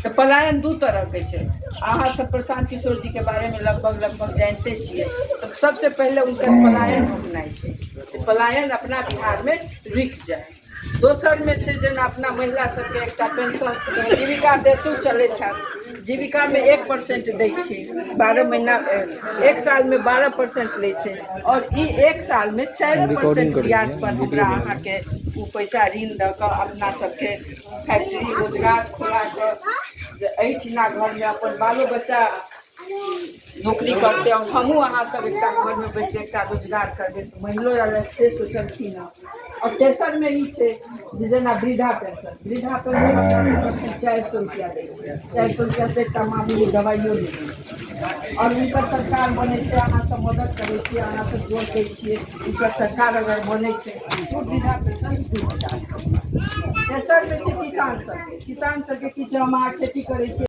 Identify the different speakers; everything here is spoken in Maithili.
Speaker 1: तो पलायन दू तरह के छे। अहाँ सब प्रशांत किशोर जी के बारे में लगभग जानते छिए। तो सबसे पहले उनका पलायन रोकनाइ छे, पलायन अपना बिहार में रुक जाए। दोसर में छे जेना अपना महिला सबके एकटा पेंशन जीविका देतु चलैत है, जीविका में 1% दै छै, 12 महीना 1 साल में 12% ले छे, और ई 1 साल में 4% ब्याज पर हमरा अहाँ के उ पैसा ऋण द के अपना सबके फैक्ट्री रोजगार खोला के एहिठिना घर में अपन बालो बच्चा नौकरी करते और हमू अहाँ सब एक घर में बैठ के एक रोजगार करबे। महिलो से सोचलखिन। और तेसर में ई छे जेना वृद्धा पेंशन 400 रुपया दै छै, 400 रुपया से एकटा मामूली दवाइयो ले। और उनकर सरकार बने छे, अहाँ सब मदद करे छी, अहाँ सब जोड़ दै छिए। उनकर सरकार अगर बने छे तो वृद्धा पेंशन 2000। तेसर में छे किसान सबके कि जे हम खेती करे छी